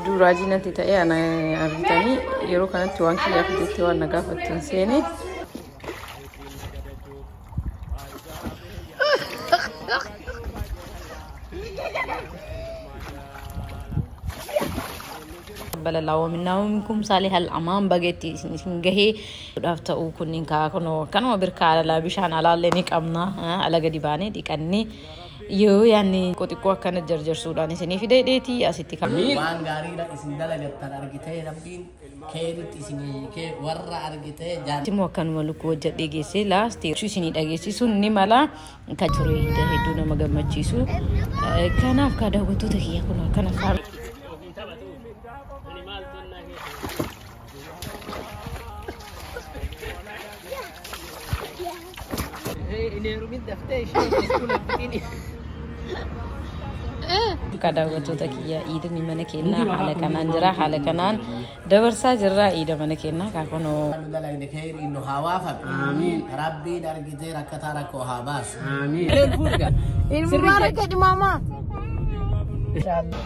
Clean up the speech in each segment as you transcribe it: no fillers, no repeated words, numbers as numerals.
duraajina ta'e ana argitanii yeroo kanatti waan kiyyaaf jettee waan nagaafattan seene بللا ومنهم صالح الأمام بقيتي سنجهي دافتا وكونين كانوا بركالة لا بيشان على اللي نكمنا على قديباني دي كني يو يعني كوتيكوا كانت جرجر سوداني سني في ديتي أسيتي كمل. وان غاري لا إسندلا جتار أرجتة ربين كيرت إسني كي ورا أرجتة جان. تيمو كانوا ملوك وجد ديجيسي لاستي شو سني ديجيسي سني مالا كجوري ده هدونا مجمع جيسو كان أفكار وتو تكيه كنا فار. ini rumit daftar sekolah begini kada wato takiya idan ni mana kenan halakanan jira halakanan da warsa jira idan mana kenan ka kono alhamdulillah ne khair inno hawafa amin rabbi dargite rakatara ko habas amin in mubarak di mama insyaallah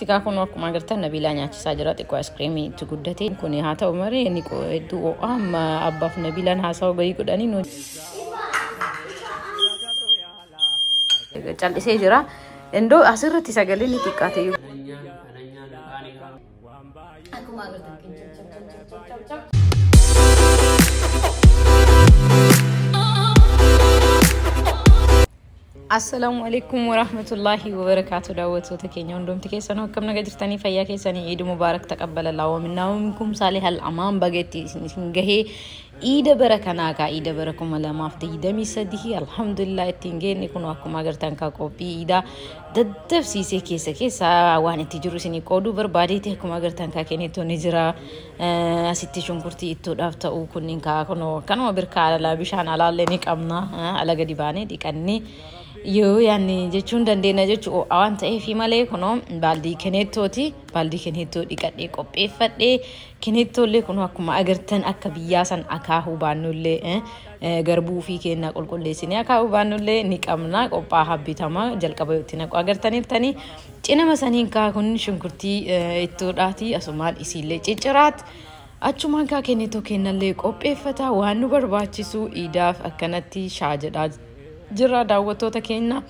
tika kono akkuma agartan Nabila nyaachisaa jira xiqqoo ice cream itti guddate kun haa ta'u malee inni hedduu amma abbaaf Nabilaan haasawa gahii godhanii nu callisee jira indoo asirratti sagaleen xiqqaate akkuma agartan السلام عليكم ورحمة الله وبركاته دعوة تكيني عندهم تكيسانو كم نقدرتني فيا كيساني عيد مبارك تقبل الله ومنا ومنكم صالح الأمام بقيتي سنجهي عيد بركنا كا عيد بركم الله ما في عيد ميسده الحمد لله تينجين يكونوا أكو ما قدرتن كا كوبي عيدا دتف سيسي كيسا واني تجروسني كودو بربادي تهكو ما قدرتن كا كيني تو نجرا أسيتي شنكرتي إتو دافتا أو كونين كا كانوا بركالة لا بيشان على اللي نكمنا على قديباني دي كني يو يعني جتشون دندينا جتشو أوان تأيه في مالي كنوم بالدي كنيتوتي بالدي كنيتو ديكاتي كوبي فتي كنيتو اللي كنوا كما أجرتن أكبياسن أكاهو بانو اللي غربو في كنا كل لسني أكاهو بانو اللي نكمنا كوبا حبي تما جل كبيوتنا كو أجرتني بتاني تينا مسانين كا كن شنكرتي إتوراتي أسمال إسيلي تجرات أشومان كا كنيتو كنا اللي كوبي فتا وانو برباچسو إيداف أكنتي شاجدات جرا دعوتو تكينا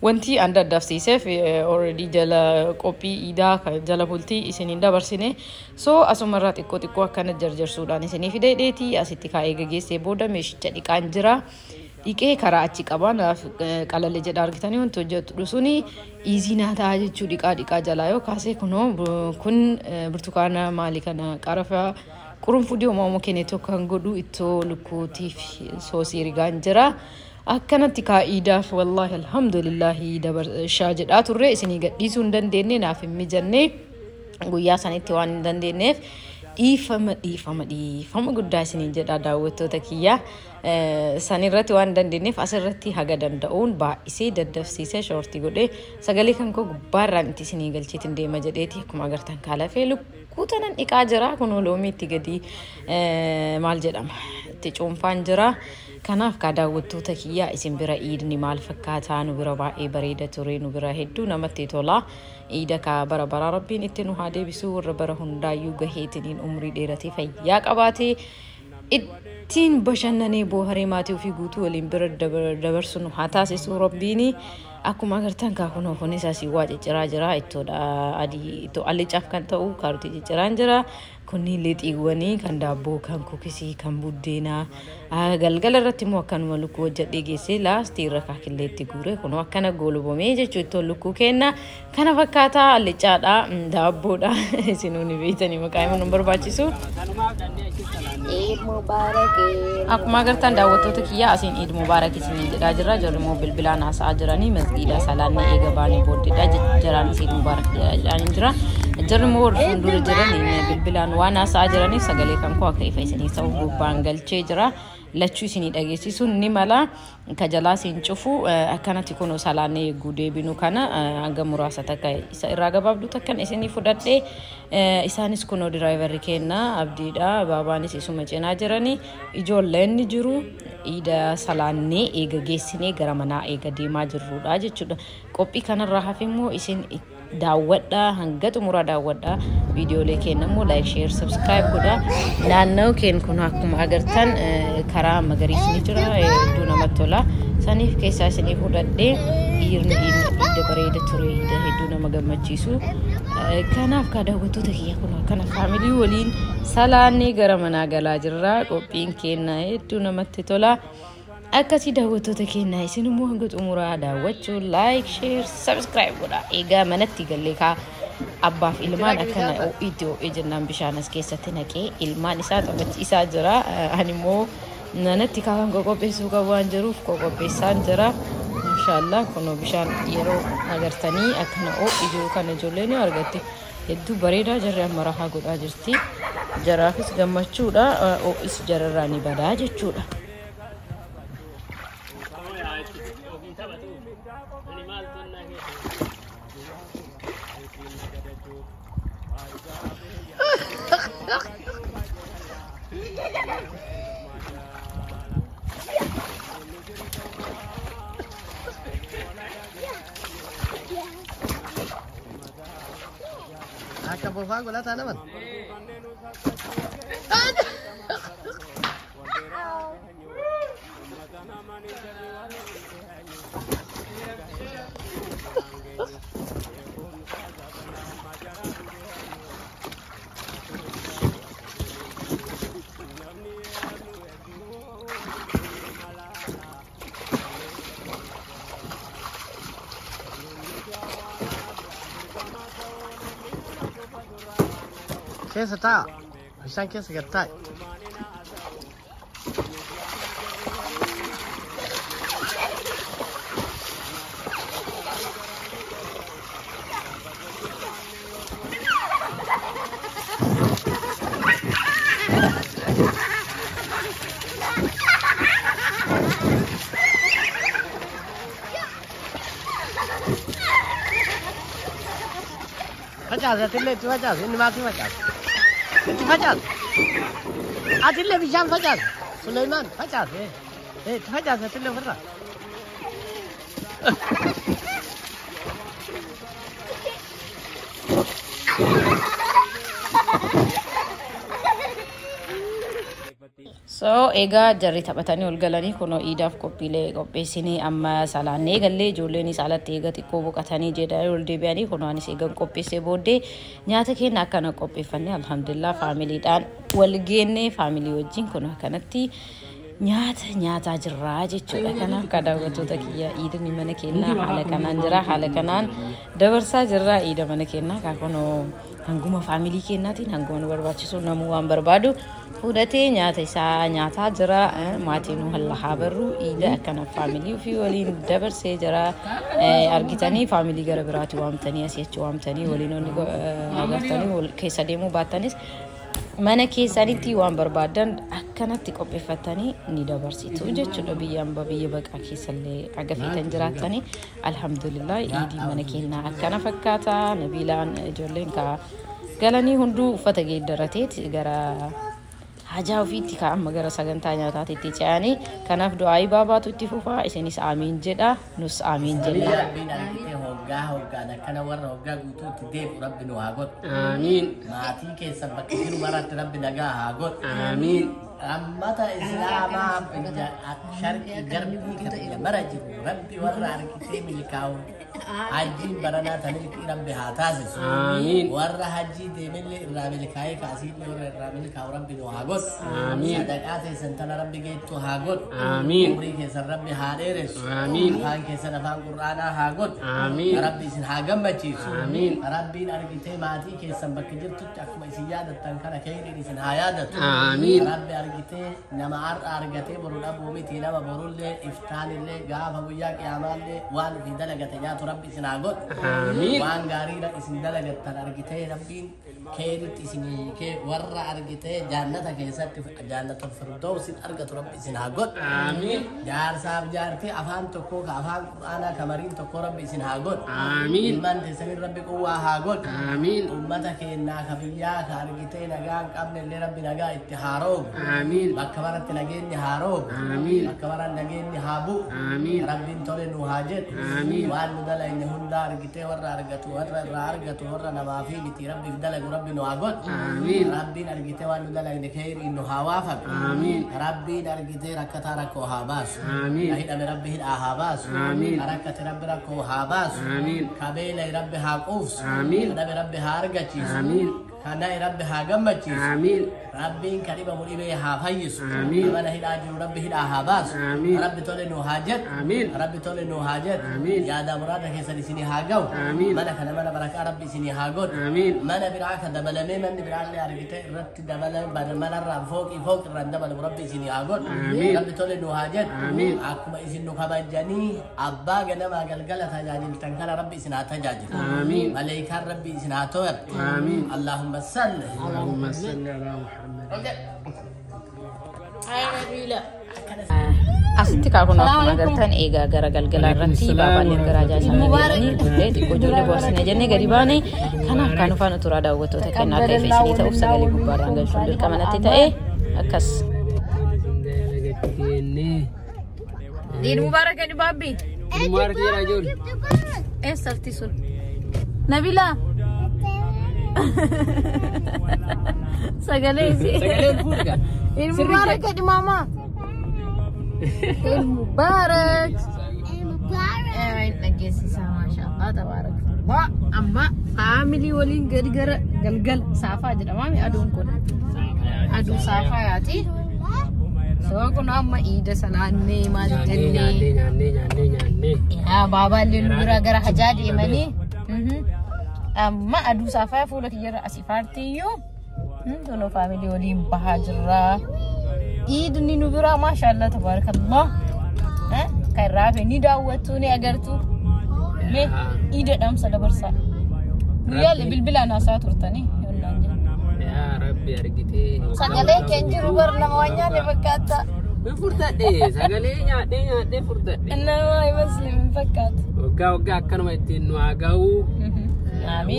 وانتي عند الدفتيسة في already جلا كوبي إيدا جلا بولتي إسنين دا برسينه so أسمرات إكو كانت جرجر سوداني سني في ديتي أسيتي كايجا جيسي بودا مش jadi كانجرا إيكي كراچي كابان كلا لجد أركتاني وانتو جت رسوني إيزينا تاج چودي كا جلايو كاسي كنو كن برتقانا مالكنا كارفا كرم فوديو مامو كنيتو كانغودو إتو لكوتي سوسي ريغانجرا أكنت كايدا والله الحمد لله دبر شاجدات الرئيس نيجي سندن ديني نافم مجنة ويا سنتي وان دن دينف إيفهم قداس نيجي دعوته تكيا سنيرتي وان دن دينف أسرتي هجا دن داون با إسي ددفسيسة شورتي قدي سجلي كانكو باران تيسني قال شيء تندي مجدتي كم أقدر تنكاله فيلو كوتنا إكاجرا كنو لومي تيجي مال جرام تجوم فانجرا كناف كذا وتوتا كيا اسم برا إيدني مال فكاتها نبرا باي بريدة توري نبرا هدو نمتي تولا إيدا كبرا برا ربي نتنو هادي بسور برا هندا يوجا هيتنين عمري ديرتي فياك أباتي اتين بشنني بوهري ماتي وفي قوتو ولين برد دبر سنو حتاسي سو ربيني aku magartan ka kuno fone sasi waje jira itu da adi itu ali chaf kan tau karuti jira kuni leti wani kan dabo kan kukisi kan buddena galgal ratti mo kan maluku wajade gese last tira ka kileti gure kuno akana golu bomeje chuto luku kenna kana fakata ali chada dabo da sinuni vitani makai mo number bachisu Eid Mubarak aku magartan dawato takiya asin Eid Mubarak isini jira jolo mo bilbilana sa ajrani masjida salani egabani bodde da jarani Eid Mubarak jarani jira jarmo ndur jarani bilbilana وانا ساجراني سجلي كم كوا كيف يسني سو بانجل تجرا lachuu isinii dhageessisuun ni mala ka jalaa siin cufu akkanatti kunoo salaanee gudee binu kana hanga muraasa takka isa irraa gabaabduu takkan isinii fudhadhee isaanis kunoo diraayivarii kenna abdiidha baabaanis isuma cinaa jiranii ijoolleen ni jiru ida salaanee eega geessinee gara manaa eega deemaa jirruudha jechuudha qophii kanarraa hafimmoo isin daawwadha hanga xumura daawwadha viidiyoolee kennammoo like share subscribe godha naannoo keen kun akkuma agartan karaa magariisni jira hedduu namatti tola saniif keessaa isinii fudhadhee dhiirni ida bareeda ture ida hedduu nama gammachiisu kanaaf ka daawwattoota kiyya kun kana faamilii waliin salaanee gara manaa galaa jirra qophiin kenna hedduu namatti tola akkasi daawwattoota keenya isinimmoo hanga xumuraa daawwachuu like share subscribe godha egaa manatti gallee ka abbaaf ilmaan akkana itti jennaan bishaanas keessatti naqee ilmaan isaa taphachiisaa jira animmoo nanatti kaafan qopheessuu qabu waan jiruuf qopheessaan jira inshallah kuno bishaan yeroo agartanii akkana ijoo kana ijoolleen argatti hedduu bareedaa jarri amma rahaa godhaa jirti jaraafis gammachuudha is jararraanii badaa jechuudha Acabou a água lá, tá, né, mano? Keessa taa bishaan keessa galtaa Facaas ati facaas inni maatii facaas ati facaas ati illee bishaan facaas Suleymaan facaas facaas ati illee ofirraa So ega jarri taphatanii ol galanii kuno iidaaf qophiilee qopheessinii amma salaannee gallee ijoolleenis alatti eega xiqqoo boqotanii jedhanii ol deebi'anii kuno anis eegan qopheessee booddee nyaata keenya akkana qopheeffannee alhamdulillah faamiliidhaan wal geennee faamilii wajjin kuno akkanatti nyaataa jirraa jechuudha kanaaf ka daawwattoota kiyya iidni mana keenyaa haala kanaan jira haala kanaan dabarsaa jirraa iida mana keenyaa ka kuno hanguma faamilii keenyaatiin hanguma barbaachisu namuu waan barbaadu fudhatee nyaata isaa nyaataa jira maatiin halla habarru iida akkana faamilii fi waliin dabarsee jira argitanii faamilii gara biraatti waamtanii asitti waamtanii waliin agartanii keessa deemuu baatanis mana keessanitti waan barbaadan akkanatti qopheeffatanii ni dabarsitu jechuudha biyya baqaa keessallee agafeetan jiraatanii alhamdulillah iidii mana keenyaa akkana fakkaata nabiilaan ijoolleen ka galanii hunduu uffata geeddarateet gara hajaa ofiitti ka amma gara sagantaa nyaataatti ce'anii kanaaf du'aayi baabaatu itti fufaa isinis aamiin jedha nus aamiin jedha hoggaa kana warra hoggaa guutuutti deefu rabbi nu haa godhu aamiin maatii keessan bakka jiru maratti rabbi nagaa haa godhu aamiin ammata islaamaa sharqii garbii kana mara jiru rabbi warra harkitee milkaa'u hajjiin baranaa tanilki rabbi haa taasisu aamiin warra hajjii deemillee irraa milkaa'ee kaasiillee warra irraa milkaa'u rabbi nu haa godhu aamiin sadaqaa teessan tana rabbi geettu haa godhu aamiin umrii keessan rabbi haa dheeressu aamiin afaan keessan afaan qur'aanaa haa godhu aamiin rabbi isin haa gammachiisu aamiin rabbiin argitee maatii keessan bakka jirtutti akkuma isin yaadattan kana keeyriin isin haa yaadatu aamiin rabbi argite nama argate boruu dhabuu miti nama borullee iftaanillee gaafa guyyaa qiyaamaallee waan fi dalagate nyaatu rabbi isin haa godhu. Amiin. Waan gaariidha isin dalagattan argite rabbiin keeritti isinii kee warra argite jannata keessatti jannatul firdawsin argatu rabbi isin haa godhu. Amiin. Jaarsaaf jaartii afaan tokko ka afaan quraanaa kamariin tokko rabbi isin haa godhu. Amiin. Ilmaan teessanii rabbi quwwaa haa godhu. Amiin. Ummata keenyaa ka biyyaa ka argite nagaan qabne illee rabbi nagaa itti haa roobu. Amiin. Bakka baratti nageenyi haa roobu. Amiin. Bakka baratti nageenyi haa bu'u. Amiin. Rabbiin tole nu haa jedhu. Amiin. Waan nu dalayne hunda argite warra argatu warra irraa argatu warra namaa fi miti rabbiif dalagu rabbi nu haa godhu. Amiin. Rabbiin argite waan nu dalayne keeriin nu haa waafaqu. Amiin. Rabbiin argite rakkataa rakkoo haa baasu. Amiin. Hidhame rabbi hidhaa haa baasu. Amiin. Rakkate rabbi rakkoo haa baasu. Amiin. Kabeela rabbi haa quufsu. Amiin. Kadhabe rabbi haa argachiisu. Amiin. Kana rabbi haa gammachiisu. Amiin. Rabbiin kadhiba mudhibee haa fayyisu. Amiin. Mana hidhaa jiru rabbi hidhaa haa baasu. Amiin. Rabbi tole nu haa jedhu. Amiin. Rabbi tole nu haa jedhu. Amiin. Yaada muraada keessan isinii haa ga'u. Amiin. Mana kana mana barakaa rabbi isinii haa godhu. Amiin. Mana biraa ka dabalamee manni biraallee argite irratti dabalame manarraan fooqii irraan dabalamu rabbi isinii haa godhu. Amiin. Rabbi tole nu haa jedhu. Amiin. Akkuma isin nu kabajanii abbaa ganamaa galgala tajaajiltan kana rabbi isin haa tajaajilu. Amiin. Malaayikaan rabbi isin haa to'atu. Amiin. Allahumma salli. Allahumma salli ala Muhammad. Asitti kaakun akkuma agartan eegaa gara galgalaa irratti baabaaleen garaajaa isaanii deemanii illee xiqqoo ijoollee boorsine jennee gadi baane kanaaf kan ufaan uturaa daawwattoota kennaa akka ifeessinii ta'uuf sagalee gubbaadhaan galchuun dirqama natti ta'e akkas. Diin mubaarak jedhi baabbii. Diin mubaarak jedha ijoollee. Eessafti sun? Nabilaa. Sagalee isi. Sagalee fuudha. Diin mubaarak jedhi mama. Diin mubaarak. Dhageessisa maashaallah tabaarakallaa. Amma faamilii waliin gadi gara galgal saafaa jedhama aduun kun. Aduu saafaa yaati. So kun amma iida salaannee maal jennee. Nyaannee. Yaa baabaaleen bira gara hajaa deemanii. Amma aduu saafaa fuula kiyyarra asii faartiyyuu. Tono faamilii waliin bahaa jirra. Iidni nu bira maashaallah tabarakallah. Kan raafe ni daawwattu ni agartu. Mee iida dhamsa dabarsaa. Guyyaa bilbilaan haasaa turtanii. Ya Rabbi argitee. Sagalee keenya jiru bar nama wanyaalee fakkaata. Furtadhe sagalee nyaadhee furtadhe. Nama muslim fakkaata. Waggaa akkanuma ittiin nu haa ga'u.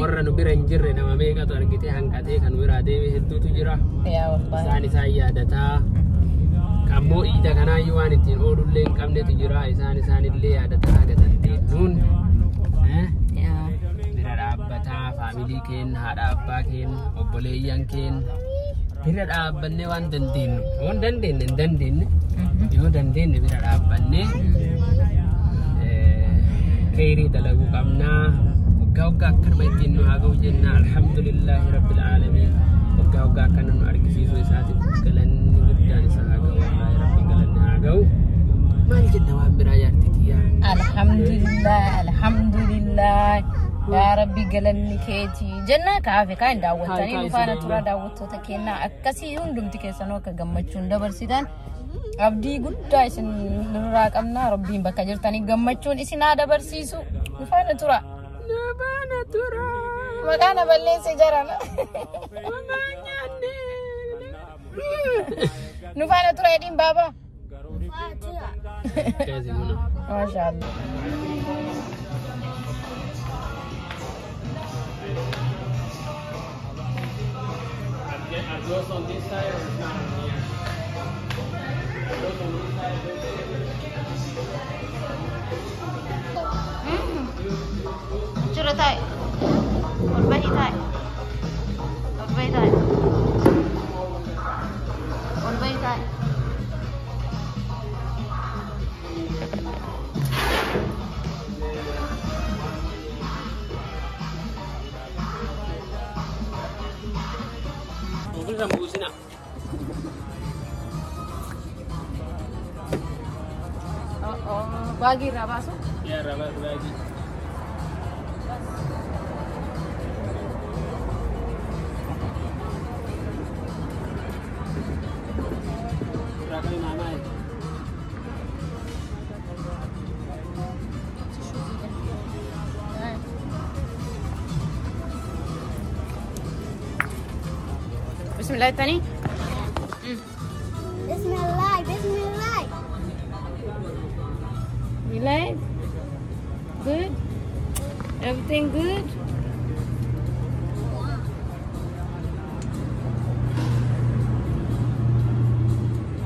Warra nu bira hin jirre nama meeqatu argitee hanqatee kan biraa deeme hedduutu jira. Yaa wallahi. Isaan yaadataa. Kammoo iida kanaayyuu waan ittiin oolullee hin qabnetu jira. Isaanillee yaadataa haga dandeenyuun. Bira dhaabbataa faamilii keenya haadha abbaa keenya obboleeyyan keenya bira dhaabbannee waan dandeenyu waan dandeenye hin dandeenye yoo dandeenye bira dhaabbannee khayrii dalaguu qabnaa. Waggaa akkanuma ittiin nu haa ga'u jenna. Alhamdulillahi rabbil aalamiin. Waggaa akkana nu argisiisuu isaatiif galanni guddaan isa haa ga'u. Wallaahi rabbi galanni haa ga'u. Maal jenna waan biraa yaartitiyaa? Alhamdulillah. Ya Rabbi galanni keeti. Jenna kaafe kan daawwatanii nufaana tura daawwattoota kennaa akkasii hundumti keessanoo akka gammachuun dabarsitan. Abdii guddaa isin nurraa qabna. Rabbiin bakka jirtanii gammachuun isin haa dabarsiisu. Nufaana tura. Nufaana tura. Maqaan balleessee jarana. Nufaana tura jedhiin baaba. Maashaallah. Are those on this side or not on here? Are those on this side? Chura tay. Orbahi tay. Orbahi tay. Orbahi tay. Rambusina. Bagi rabaso? Ya rabas bagi. بسم الله الثاني. بسم الله بسم الله. You like? Good? Everything good?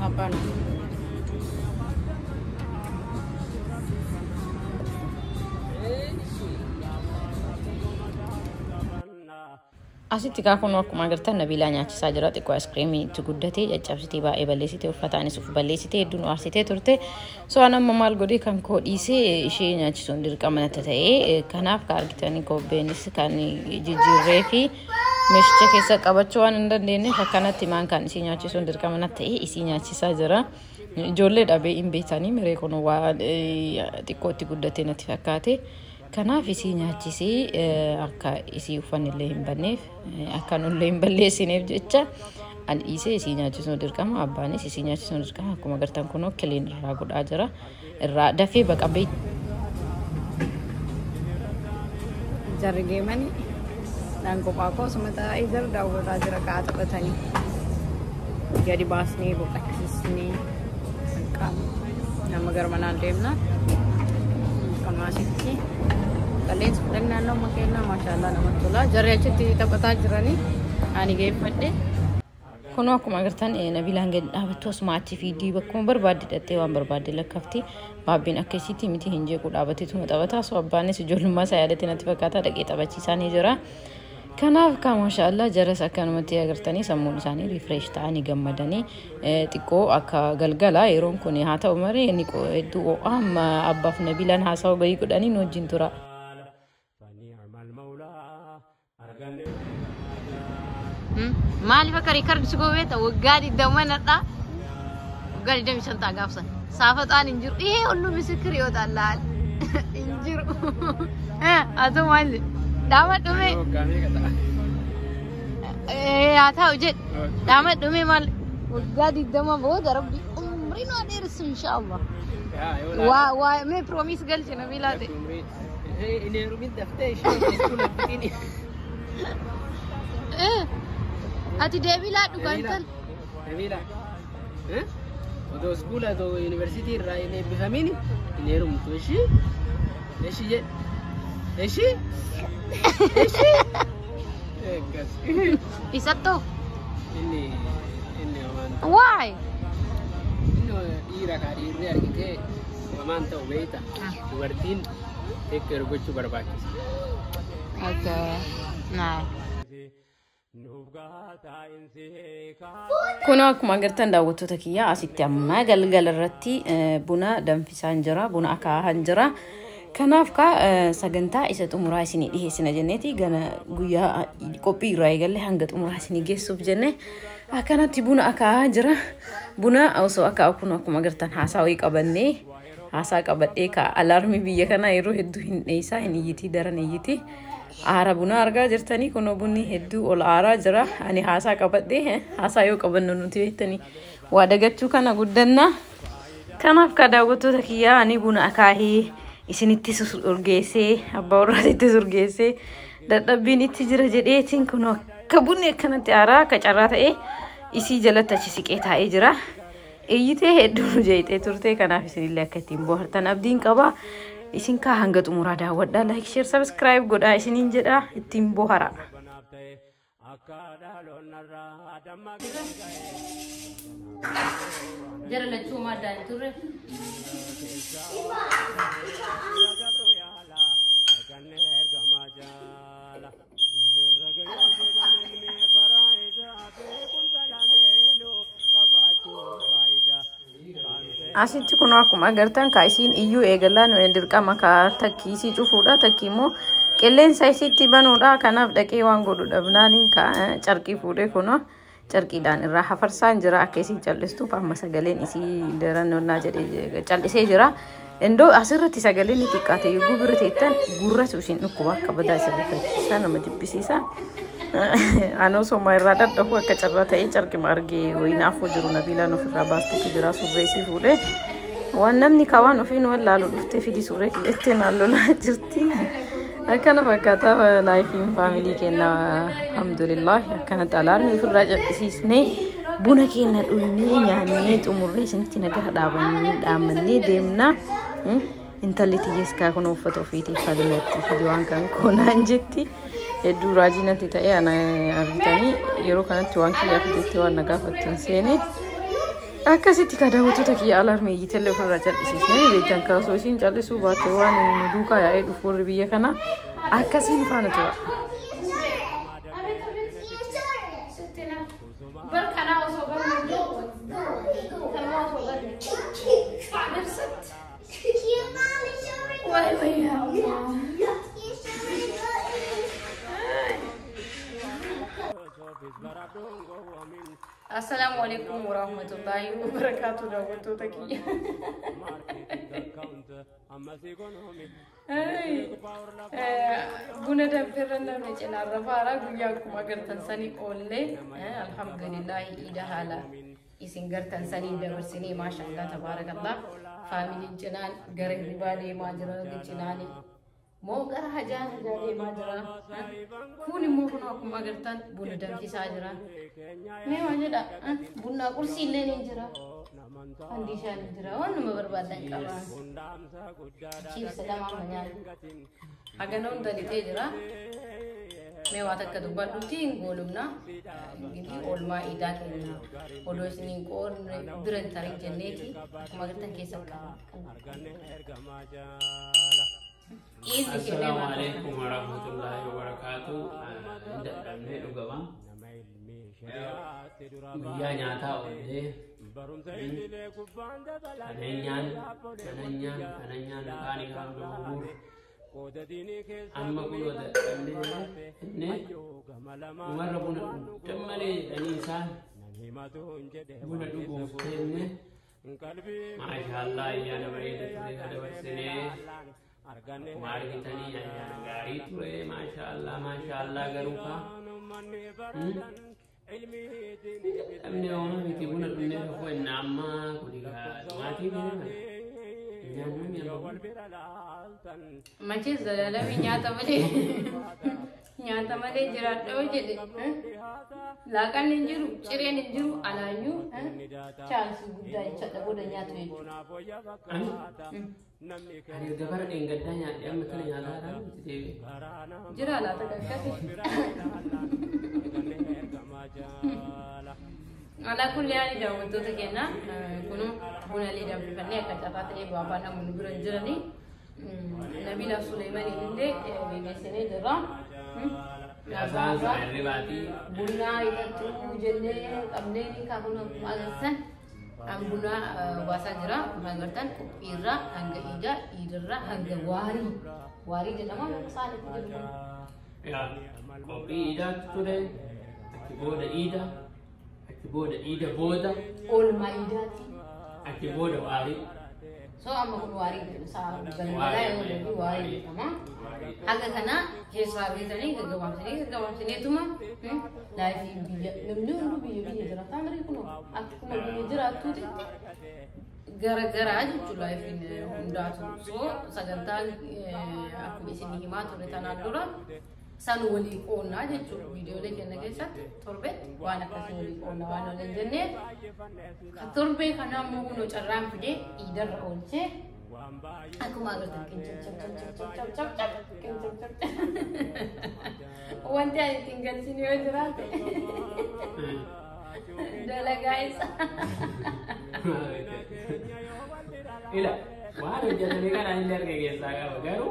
Apa nih? Asitti kaa kun akkuma agartan Nabiilaa nyaachisaa jira. Xiqqoo askiriimii itti guddatee caccabsitee baay'ee balleessitee uffataanis uf balleessitee hedduun aarsitee turte. So'aan amma maal godhee kan koo dhiisee ishee nyaachisuun dirqama natti ta'ee kanaaf ka argitanii kobbeenis kan jijjiirree fi meeshicha keessa qabachuu waan hin dandeenyeef akkanatti maan kan ishee nyaachisuun dirqama natti ta'ee isii nyaachisaa jira. Ijoollee dhabee hin beekanii miree kun waa xiqqoo itti guddatee natti fakkaate. Kanaaf isii nyaachisee akka isii uffannillee hin banneef akka nullee hin balleessineef jecha an dhiisee isii nyaachisuun dirqama. Abbaanis isii nyaachisuun dirqama. Akkuma agartan kunoo kileen irraa godhaa jira. Irraa dafee baqabee jarri geemanii dhaan kophaa koosuma taa'ee jira daawwataa jira ka'aa taphatanii gadi baasnee boqachiisnee nama garmanaan deemna kamaasitti kalees fudhannaan nama kennaa maashaallah namatti tola. Jarri achitti taphataa jiranii ani geeffadhe. Kunoo akkuma agartan Nabiilaan gadi dhaabattu asuma achi fiidii bakkuma barbaadde hidhattee waan barbaadde lakkafti. Baabbiin akka isiitti miti hin jeequ dhaabateetuma taphataa. So abbaanis ijoollummaa isaa yaadatte natti fakkaata dhaqee taphachiisaanii jira. Kanaaf ka maashaallah jaras akkanumatti agartanii sammuun isaanii rifresh ta'anii gammadanii xiqqoo akka galgala yeroon kun haa ta'u malee inni hedduu amma abbaaf Nabiilaan haasawaa bahii godhanii wajjin tura. Maaliif akka riikardi si goobeeta waggaa 20 nadhaa waggaa 25 gaafsan saafataan hin jiru ihe hulluu misikir yoo ta'an hin jiru haa maali daama dhume haa ta'u jedhe daama dhume maal waggaa 20 booda rabbi umriin waa dheeressu inshaallah waa mee piroomis galche Nabiilaa ta'e ineerumin daftee ishee ati Nabiilaa dhugaantan Nabiilaa odoo iskuula odoo yuunivarsiitii irraa hin eebbifamini hin heerumtu eshi jedhe eshi isattoo inni waan why inni dhiira kaa dhiirri argitee wamaan ta'u beeyta dubartiin teekkeer gochuu barbaachisa. Okay. Nah. Kunoo akkuma agartan daawwattoota kiyyaa asitti amma galgala irratti buna danfisaan jira, buna akaa'aan jira. Kanaaf ka sagantaa isa xumuraa isinii dhiheessina jenneeti gana guyyaa qophii irraa eegalle hanga xumuraa isinii geessuuf jenne akkanatti buna akaa'aa jira. Buna osoo akaa'u kun akkuma agartan haasaa wayii qabannee haasaa qabadhee ka alaarmii biyya kanaa yeroo hedduu hin dheessaa hin iyyitii daran iyyiti. Aara buna argaa jirtanii kunoo bunni hedduu ol aaraa jira. Ani haasaa qabadhee haasaa yoo qabannu nuti beektanii waa dagachuu kana guddanna. Kanaaf ka daawwattoota kiyyaa ani buna akaahee isinitti urgeessee abbaa warraatitti urgeessee dadhabbiin itti jira jedheetiin kunoo akka bunni akkanatti aaraa akka carraa ta'ee isii jalatti achi siqee taa'ee jira. Iyyitee hedduu jeetee turte kanaaf isinillee akka ittiin bohaartan abdiin qaba. Isin ka hanga xumuraa daawwadhaa like share subscribe godhaa isiniin jedha ittiin bohara. Jara lachuu maddaan turre. Asitti kun akkuma agartan ka isiin iyyuu eegalaan dirqama ka takkiisii cufuudha takki immoo qilleensa isiitti banuudha. Kanaaf dhaqee waan godhu dhabnaanii ka carqii fuudhee kunoo carqiidhaan irraa hafarsaan jira akka isii callistuuf amma sagaleen isii darannonnaa jedhee callisee jira. Indoo asirratti sagaleen ni xiqqaate yoo bira teettan gurratu isin dhukkuba akka badaa isa nama jibbisiisa. Anoo soma irraa dadhabu akka carraa ta'ee carqima argee wayinaafuu jiru Nabiilaan ofirraa baastuutu jira surree isii fuudhee waan namni kawaan ofiin wallaalu dhuftee fidi surree killettee naallolaa jirti. أكنا فكرت لايفين فاميلي كنا الحمد لله كانت ألارمي في الرجل سيسني بونا كنا الأولني يعني تمر سنتنا كهذا عملني دمنا انت اللي تجلس كأكون وفتو فيتي خدمتي في دوان كان كونا انجتي يدو راجينا تتاي أنا أريتني يرو كانت توان كي أخذتي وانا قافت تنسيني أكاسيتي كذا وتو تكي ألارمي يتلف الرجل سيسني بيجان كاسوسين جالس وباتوان ندوكا يا إدو فور بيه كنا أكاسين فانتوا السلام عليكم ورحمة الله وبركاته دعوتو تكي بنا دفرنا نجنا رفارا قياكم أجر تنساني أولي الحمد لله إذا حالا إسنجر تنساني دبرسني ما شاء الله تبارك الله فاميلي جنان غرق ربالي ماجرا جناني مو غر حجان جاري ماجرا كوني مو كناكم أجر تن بنا دم في ساجرا ما ماجرا بنا كرسي لين جرا عندي شان جرا وانا ما بربادن كمان كيف سلام عمانيان أجنون تاني تجرا मैं वाता का दुबार उठी गोलुमना गिनी ओल्मा इदा के ओडोसनी को दुरन तारीख जन्ने थी मगर तन के सब अस्सलामु अलैकुम वरहमतुल्लाहि वबरकातुहू इंदने लुगवा बिया न्याता ओले kanenyan kani kan dubur amma kulo da ne umar buna tamale anisa buna dubu ne masha Allah ya na bai da hada wasne kumar kitani ya gari ture masha Allah garuka أمني أنا بيكون الدنيا هو النعمة كلها ما تيجي ما تيجي زلالة بنياتا مالي جرات وجد لا كان نجرو شري نجرو على نيو شانس بودا يشتى بودا نياتو يجو أنا دبر إنجدا نيات يا مثلا يالا رام تيجي جرا لا تكاكسي على كل يعني جاوب تو تكينا كنو بنا لي دم فني كتابات لي بابا نا من برنجرني نبي لا سليمان يندي بيسني درا أزاز الرباطي بنا يتو جنة أبني كابونا أجسن أم بنا واسا جرا مغرتن إيرا هنگ إيدرا هنگ واري جنما مسالة تجربة يا kopi ida tude akiboda ida boda olma ida ti akiboda wari so amma kun wari sa galala yo wari tamam haga kana je sabi tani gagawam sini tuma life biya namnu biya jara tamari kuno akuma biya jara tuti gara aja life ndatu so saganta aku isini himatu retanadura sanu wali qonna jechu video le kenna keessat torbe waan akkasii wali qonna waan wal jenne torbe kana muguno carraan fide idarra olche akkuma agartan chap wanti ani tinggal sini yo jiraate dala guys ila waan jenne kana ilar ke gesaga bagaru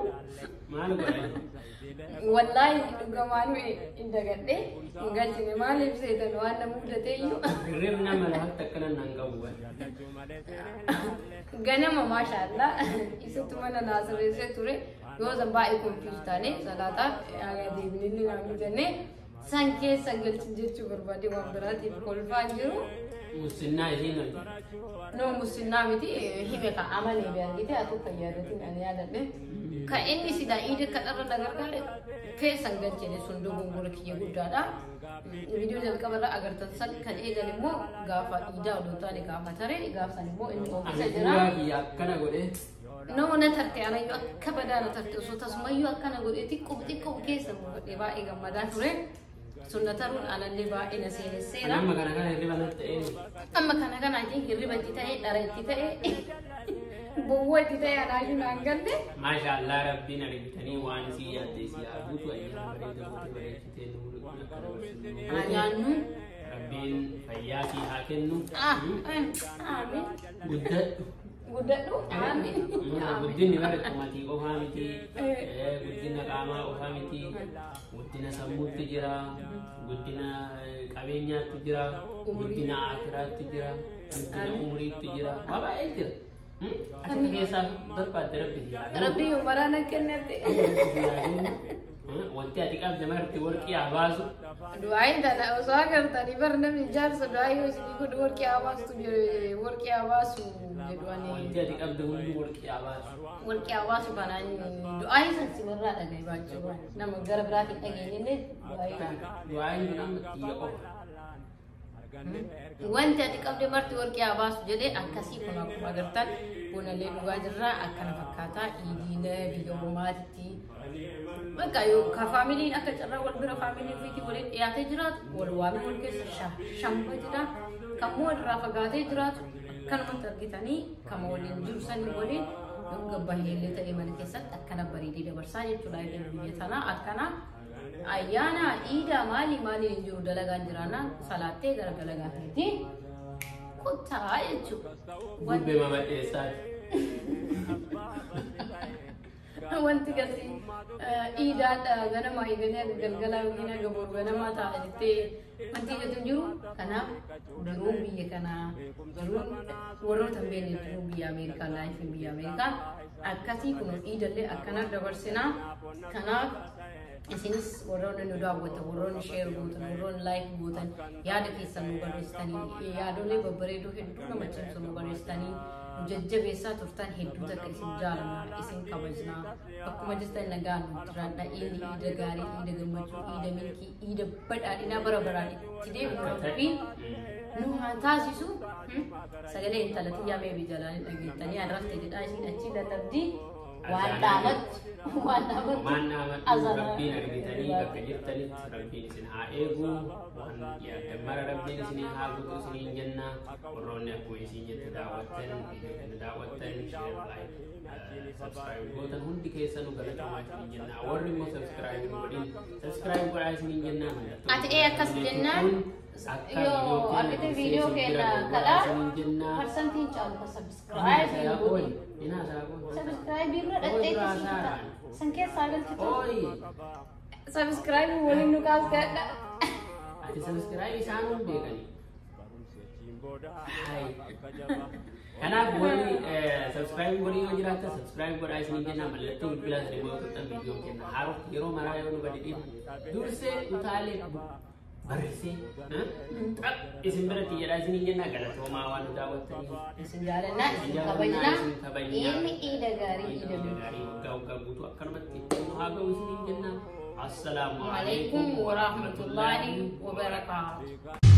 malu bare والله كمان إنت قدي قلت لي ما لبسيت أنا وأنا مودتي غيرنا ملهك تكنا نعجوه غنما ما شاء الله إستمنا ناصر إستوري يوزن باي كمبيوتر تاني سلاطة يعني بنيني نعمل جنة سانكي سانجل تنجت شغل بدي وامبرات يبقول فانجرو مسنا هنا نو مسنا متي هي بقى عملي بيرجيتي أتو كيادتي أنا يادتني كأني سيدا إيد كتر نعرف كله كيسانجل جنة سندو بقولك يهودا فيديو جل كبر أجر تنسل كان إيه غافا إيدا ودوتاني غافا ترى غافا نمو إنه أوفيس جرا نو نترتي أنا يو كبدا نترتي صوت اسمه يو أكنا قول تكو كيس لبا إيجا مدان ترى سنة ترون أنا لبا إن سير السيرة أما كان الربا نتأين أما كان عايزين الربا تتأي داري تتأي بوه تتأي أنا شو نانجل ما شاء الله ربنا ربتني وانسي يدسي أبوت وأيام بريد تنور أجانو ربين فياكي هاكنو آمين Gudadhu amin. Guddinni bara tumatii qofaa miti, guddina qaamaa qofaa miti, guddina sammuutti jira, guddina qabeenyaatti jira, guddina aakiraatti jira, guddina umriitti jira, waa baay'ee jira. Achi keessaa barbaadde rabbi. Rabbi umaraan kennate. Wanti ati qabde marti warqii abaasu. Du'aayin tana osoo agartanii bara namni ijaarsa du'aayii isinii kun warqii abaastu warqii abaasu jedhuani. Wanti ati qabde hundi warqii abaasu. Warqii abaasu kanaan du'aayii san si warraa dhagaye baachuu nama gara biraatiin dhageenye du'aayii. Du'aayin nama xiyya qofa. Wanti ati qabde marti warqii abaasu jedhee akkasii kun akkuma agartan bunallee dhugaa jirraa akkana fakkaataa iidiina biyya uumaatitti. Bakka yoo ka faamiliin akka carraa wal bira faamilii ofiitii waliin dhiyaatee jiraatu wal waamee wal keessa shamba jira kammoo irraa fagaatee jiraatu akkanumatti argitanii kama waliin jiru sanii waliin gabbaheellee ta'ee mana keessatti akkana bareedee dabarsaa jechuudha biyya tanaa akkana ayyaana iida maaliin jiru dalagaan jiraanaan salaattee gara dalagaateeti kuttaa jechuudha. Gubbee mama dheessaati. Wanti kasi iidaadha ganama eeganii galgalaa yookiin agaboor ganamaa ta'a jettee wanti jedhu jiru kanaaf jiruun biyya kanaa jiruun warroota beekne jiruun biyya Ameerikaa laayifiin biyya Ameerikaa akkasii kun iidallee akkana dabarsinaa kanaaf isinis warroonni nu daawwatan warroonni sheer gootan warroonni laayik gootan yaada keessan nu barreessitanii yaadolee babbareedoo hedduu nama cimsu nu barreessitanii jajjabeessaa turtan hedduu takka isin jaalanna isin kabajnaa akkuma jettan nagaan jiraadha iida gaarii iida gammachuu iida milkii iida badhaadhinaa bara baraan itti deemnu fi nu haa taasisu sagalee intala xiyyaa meebii jalaanii dhageettanii arrafte jedhaa isin achi dadhabdii waan dhaamatti Rabbiin argitanii bakka jirtanitti Rabbiin isin haa eegu waan yaadammara Rabbiin isin haa guutu isiniin jenna warroonni akkuma isin jette daawwattan sheer laayik subscribe gootan hundi keessanuu galatamaa isiniin jenna warri immoo subscribe godhin subscribe godhaa isiniin jenna ati akkas jennaan yoo argite viidiyoo keenya kadhaa parsantiin caalu ka subscribe godhin subscribe irra dhadheessisiita san keessaa galchitu subscribe waliin nu kaas gadha ati subscribe isaan hun beekani kanaaf warri subscribe godhin yoo jiraata subscribe godhaa isiniin jenna mallattoo bilbilaa sadii yoo tuttan viidiyoo kenna haaroo yeroo maraa yoo nu gadi dhiibu dursee utaalee barreessee isin biratti jedhaa isiniin jenna galatoomaa waan nu daawwattanii isin jaalannaa isin kabajnaa ilmi iida gaarii waggaa guutuu akkanumatti haa ga'u isiniin jenna. Assalamu alaikum warahmatullahi wabarakatuh.